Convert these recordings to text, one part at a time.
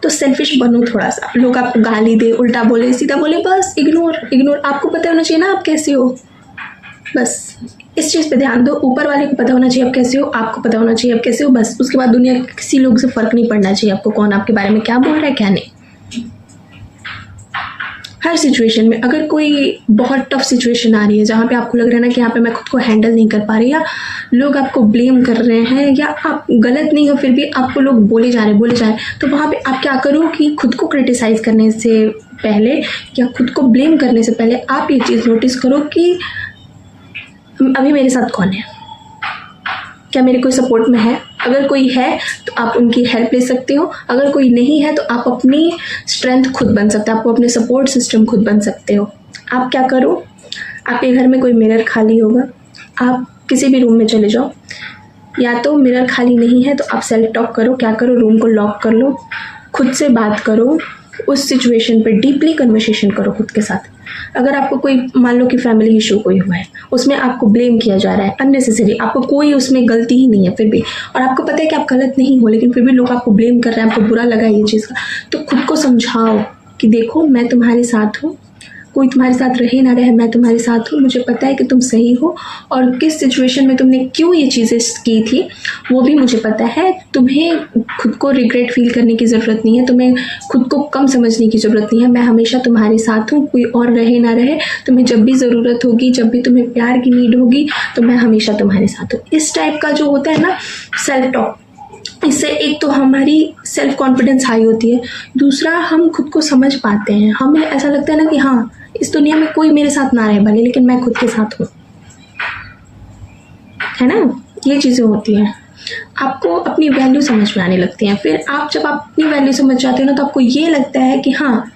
तो सेल्फिश बनो थोड़ा सा। लोग आपको गाली दे, उल्टा बोले, सीधा बोले, बस इग्नोर। आपको पता होना चाहिए ना आप कैसे हो, बस इस चीज़ पे ध्यान दो। ऊपर वाले को पता होना चाहिए आप कैसे हो, आपको पता होना चाहिए आप कैसे हो, बस उसके बाद दुनिया के किसी लोग से फ़र्क नहीं पड़ना चाहिए आपको कौन आपके बारे में क्या बोल रहा है क्या नहीं। हर सिचुएशन में अगर कोई बहुत टफ सिचुएशन आ रही है जहाँ पे आपको लग रहा है ना कि यहाँ पे मैं खुद को हैंडल नहीं कर पा रही, या लोग आपको ब्लेम कर रहे हैं, या आप गलत नहीं हो फिर भी आपको लोग बोले जा रहे हैं, तो वहाँ पे आप क्या करो कि खुद को क्रिटिसाइज़ करने से पहले या खुद को ब्लेम करने से पहले आप ये चीज़ नोटिस करो कि अभी मेरे साथ कौन है, क्या मेरे कोई सपोर्ट में है। अगर कोई है तो आप उनकी हेल्प ले सकते हो, अगर कोई नहीं है तो आप अपनी स्ट्रेंथ खुद बन सकते हो, आप अपने सपोर्ट सिस्टम खुद बन सकते हो। आप क्या करो, आपके घर में कोई मिरर खाली होगा, आप किसी भी रूम में चले जाओ, या तो मिरर खाली नहीं है तो आप सेल्फ टॉक करो। क्या करो, रूम को लॉक कर लो, खुद से बात करो, उस सिचुएशन पे डीपली कन्वर्सेशन करो खुद के साथ। अगर आपको कोई मान लो कि फैमिली इशू कोई हुआ है, उसमें आपको ब्लेम किया जा रहा है अननेसेसरी, आपको कोई उसमें गलती ही नहीं है फिर भी, और आपको पता है कि आप गलत नहीं हो, लेकिन फिर भी लोग आपको ब्लेम कर रहे हैं, आपको बुरा लगा ये चीज़ का, तो खुद को समझाओ कि देखो मैं तुम्हारे साथ हूँ, कोई तुम्हारे साथ रहे ना रहे मैं तुम्हारे साथ हूँ, मुझे पता है कि तुम सही हो और किस सिचुएशन में तुमने क्यों ये चीज़ें की थी वो भी मुझे पता है। तुम्हें खुद को रिग्रेट फील करने की ज़रूरत नहीं है, तुम्हें खुद को कम समझने की ज़रूरत नहीं है। मैं हमेशा तुम्हारे साथ हूँ, कोई और रहे ना रहे, तुम्हें जब भी ज़रूरत होगी, जब भी तुम्हें प्यार की नीड होगी तो मैं हमेशा तुम्हारे साथ हूँ। इस टाइप का जो होता है ना सेल्फ टॉक, इससे एक तो हमारी सेल्फ कॉन्फिडेंस हाई होती है, दूसरा हम खुद को समझ पाते हैं। हमें ऐसा लगता है ना कि हाँ इस दुनिया में कोई मेरे साथ ना रहे भले, लेकिन मैं खुद के साथ हूँ, है ना। ये चीज़ें होती हैं, आपको अपनी वैल्यू समझ में आने लगती हैं। फिर आप जब आप अपनी वैल्यू समझ जाते हो ना तो आपको ये लगता है कि हाँ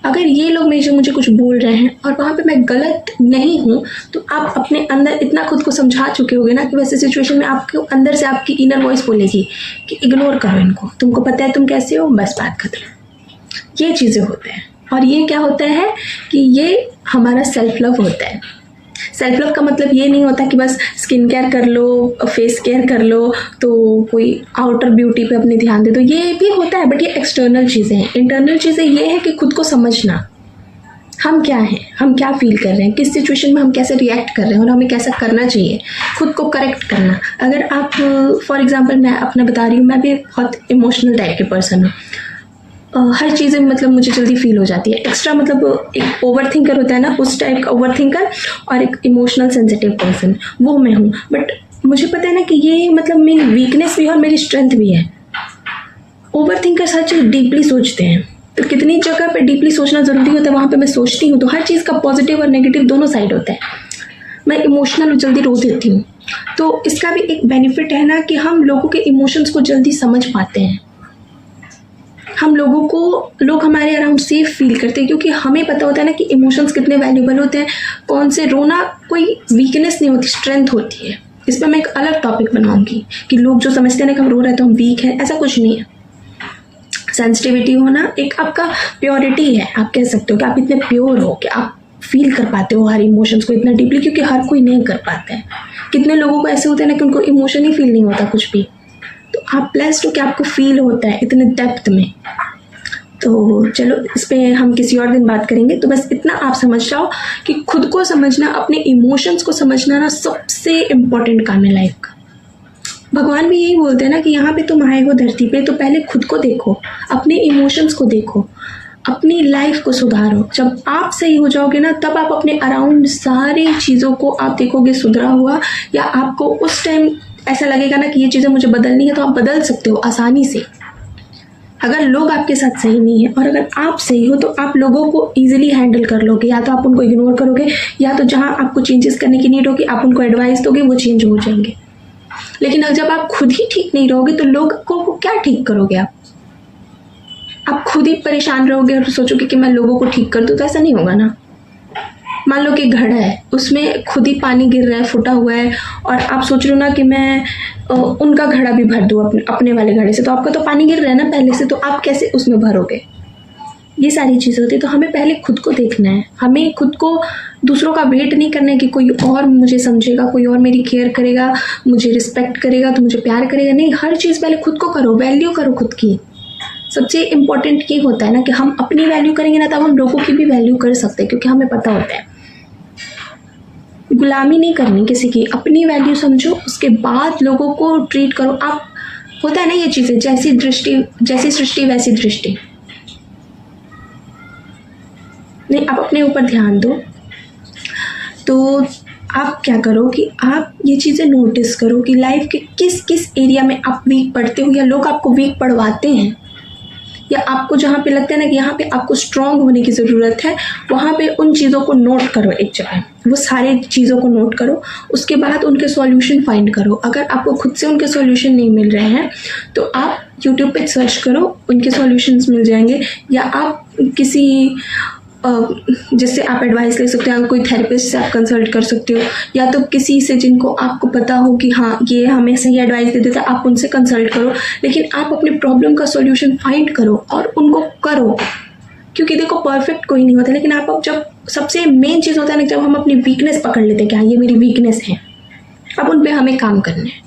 अगर ये लोग मुझे कुछ बोल रहे हैं और वहाँ पे मैं गलत नहीं हूँ, तो आप अपने अंदर इतना खुद को समझा चुके होगे ना कि वैसे सिचुएशन में आपके अंदर से आपकी इनर वॉइस बोलेगी कि इग्नोर करो इनको, तुमको पता है तुम कैसे हो, बस बात खत्म। ये चीज़ें होते हैं, और ये क्या होता है कि ये हमारा सेल्फ लव होता है। सेल्फ लव का मतलब ये नहीं होता कि बस स्किन केयर कर लो, फेस केयर कर लो, तो कोई आउटर ब्यूटी पे अपने ध्यान दे दो, ये भी होता है, बट ये एक्सटर्नल चीज़ें हैं। इंटरनल चीज़ें ये है कि खुद को समझना, हम क्या हैं, हम क्या फील कर रहे हैं, किस सिचुएशन में हम कैसे रिएक्ट कर रहे हैं और हमें कैसा करना चाहिए, खुद को करेक्ट करना। अगर आप फॉर एग्जांपल मैं अपना बता रही हूँ, मैं भी बहुत इमोशनल टाइप के पर्सन हूँ, हर चीज़ें मतलब मुझे जल्दी फील हो जाती है। एक्स्ट्रा मतलब एक ओवर थिंकर होता है ना, उस टाइप का ओवर थिंकर, और एक इमोशनल सेंसिटिव पर्सन, वो मैं हूँ। बट मुझे पता है ना कि ये मतलब मेरी वीकनेस भी है और मेरी स्ट्रेंथ भी है। ओवर थिंकर्स हर चीज़ डीपली सोचते हैं, तो कितनी जगह पे डीपली सोचना ज़रूरी होता है वहाँ पे मैं सोचती हूँ। तो हर चीज़ का पॉजिटिव और नेगेटिव दोनों साइड होता है। मैं इमोशनल जल्दी रो देती हूँ, तो इसका भी एक बेनिफिट है ना कि हम लोगों के इमोशंस को जल्दी समझ पाते हैं। हम लोग हमारे अराउंड सेफ फील करते हैं, क्योंकि हमें पता होता है ना कि इमोशंस कितने वैल्यूबल होते हैं। कौन से रोना कोई वीकनेस नहीं होती, स्ट्रेंथ होती है। इस पर मैं एक अलग टॉपिक बनाऊंगी कि लोग जो समझते हैं ना कि हम रो रहे हैं तो हम वीक हैं, ऐसा कुछ नहीं है। सेंसिटिविटी होना एक आपका प्योरिटी है, आप कह सकते हो कि आप इतने प्योर हो कि आप फील कर पाते हो हर इमोशंस को इतना डीपली, क्योंकि हर कोई नहीं कर पाता है। कितने लोगों को ऐसे होते हैं ना कि उनको इमोशन ही फील नहीं होता कुछ भी, तो आप ब्लेस्ड हो कि आपको फील होता है इतने डेप्थ में। तो चलो इस पे हम किसी और दिन बात करेंगे। तो बस इतना आप समझ जाओ कि खुद को समझना, अपने इमोशंस को समझना ना सबसे इम्पोर्टेंट काम है लाइफ का। भगवान भी यही बोलते हैं ना कि यहाँ पे तुम आए हो धरती पे तो पहले खुद को देखो, अपने इमोशंस को देखो, अपनी लाइफ को सुधारो। जब आप सही हो जाओगे ना तब आप अपने अराउंड सारी चीज़ों को आप देखोगे सुधरा हुआ, या आपको उस टाइम ऐसा लगेगा ना कि ये चीज़ें मुझे बदलनी है, तो आप बदल सकते हो आसानी से। अगर लोग आपके साथ सही नहीं है और अगर आप सही हो तो आप लोगों को ईजिली हैंडल कर लोगे। या तो आप उनको इग्नोर करोगे, या तो जहाँ आपको चेंजेस करने की नीड होगी आप उनको एडवाइस दोगे, वो चेंज हो जाएंगे। लेकिन जब आप खुद ही ठीक नहीं रहोगे तो लोगों को क्या ठीक करोगे आप खुद ही परेशान रहोगे और सोचोगे कि मैं लोगों को ठीक कर दूँ, तो ऐसा नहीं होगा ना। मान लो कि घड़ा है, उसमें खुद ही पानी गिर रहा है, फूटा हुआ है, और आप सोच रहे हो ना कि मैं उनका घड़ा भी भर दूँ अपने वाले घड़े से, तो आपका तो पानी गिर रहा है ना पहले से, तो आप कैसे उसमें भरोगे। ये सारी चीज़ें होती है। तो हमें पहले खुद को देखना है, हमें खुद को, दूसरों का वेट नहीं करना है कि कोई और मुझे समझेगा, कोई और मेरी केयर करेगा, मुझे रिस्पेक्ट करेगा तो मुझे प्यार करेगा। नहीं, हर चीज़ पहले खुद को करो, वैल्यू करो खुद की। सबसे इम्पोर्टेंट ये होता है ना कि हम अपनी वैल्यू करेंगे ना, तब हम लोगों की भी वैल्यू कर सकते हैं, क्योंकि हमें पता होता है गुलामी नहीं करनी किसी की, अपनी वैल्यू समझो, उसके बाद लोगों को ट्रीट करो। आप होता है ना ये चीज़ें, जैसी सृष्टि वैसी दृष्टि। नहीं, आप अपने ऊपर ध्यान दो। तो आप क्या करो कि आप ये चीज़ें नोटिस करो कि लाइफ के किस किस एरिया में आप वीक पढ़ते हो, या लोग आपको वीक पढ़वाते हैं, या आपको जहाँ पे लगता है ना कि यहाँ पे आपको स्ट्रांग होने की ज़रूरत है, वहाँ पे उन चीज़ों को नोट करो एक जगह, वो सारे चीज़ों को नोट करो। उसके बाद उनके सॉल्यूशन फाइंड करो। अगर आपको खुद से उनके सॉल्यूशन नहीं मिल रहे हैं तो आप यूट्यूब पे सर्च करो, उनके सॉल्यूशंस मिल जाएंगे। या आप किसी जिससे आप एडवाइस ले सकते हो, अगर कोई थेरेपिस्ट से आप कंसल्ट कर सकते हो, या तो किसी से जिनको आपको पता हो कि हाँ ये हमें सही एडवाइस दे देता है, आप उनसे कंसल्ट करो। लेकिन आप अपनी प्रॉब्लम का सॉल्यूशन फाइंड करो और उनको करो, क्योंकि देखो परफेक्ट कोई नहीं होता। लेकिन आप अब जब सबसे मेन चीज़ होता है ना, जब हम अपनी वीकनेस पकड़ लेते हैं कि हाँ ये मेरी वीकनेस है, अब उन पर हमें काम करना है।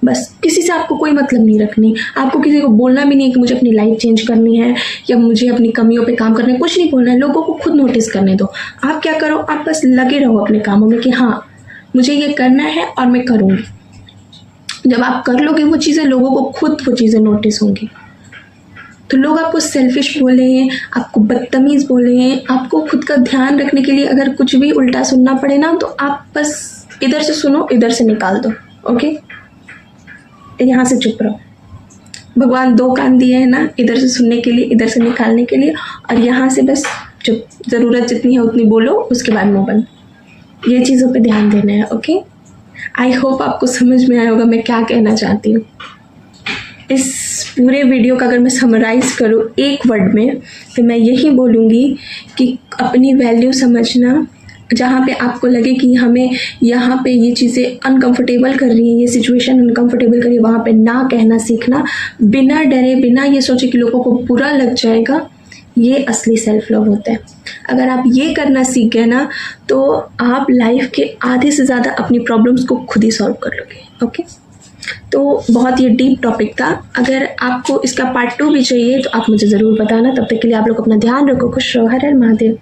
बस किसी से आपको कोई मतलब नहीं रखनी, आपको किसी को बोलना भी नहीं है कि मुझे अपनी लाइफ चेंज करनी है या मुझे अपनी कमियों पे काम करना है, कुछ नहीं बोलना है। लोगों को खुद नोटिस करने दो। आप क्या करो, आप बस लगे रहो अपने कामों में कि हाँ मुझे ये करना है और मैं करूँगी। जब आप कर लोगे वो चीज़ें, लोगों को खुद वो चीज़ें नोटिस होंगी। तो लोग आपको सेल्फिश बोले, आपको बदतमीज़ बोले, आपको खुद का ध्यान रखने के लिए अगर कुछ भी उल्टा सुनना पड़े ना, तो आप बस इधर से सुनो, इधर से निकाल दो। ओके, यहाँ से चुप रहो। भगवान 2 कान दिए हैं ना, इधर से सुनने के लिए, इधर से निकालने के लिए, और यहाँ से बस चुप। ज़रूरत जितनी है उतनी बोलो, उसके बाद मुँह बंद। ये चीज़ों पे ध्यान देना है। ओके, आई होप आपको समझ में आया होगा मैं क्या कहना चाहती हूँ। इस पूरे वीडियो का अगर मैं समराइज़ करूँ एक वर्ड में, तो मैं यही बोलूँगी कि अपनी वैल्यू समझना। जहाँ पे आपको लगे कि हमें यहाँ पे ये चीज़ें अनकंफर्टेबल कर रही हैं, ये सिचुएशन अनकंफर्टेबल कर रही है, वहाँ पे ना कहना सीखना, बिना डरे, बिना ये सोचे कि लोगों को बुरा लग जाएगा। ये असली सेल्फ लव होता है। अगर आप ये करना सीख गए ना, तो आप लाइफ के आधे से ज़्यादा अपनी प्रॉब्लम्स को खुद ही सॉल्व कर लोगे। ओके, तो बहुत ये डीप टॉपिक था। अगर आपको इसका पार्ट 2 भी चाहिए तो आप मुझे ज़रूर बताना। तब तक के लिए आप लोग अपना ध्यान रखो। खुश रहो। हर हर महादेव।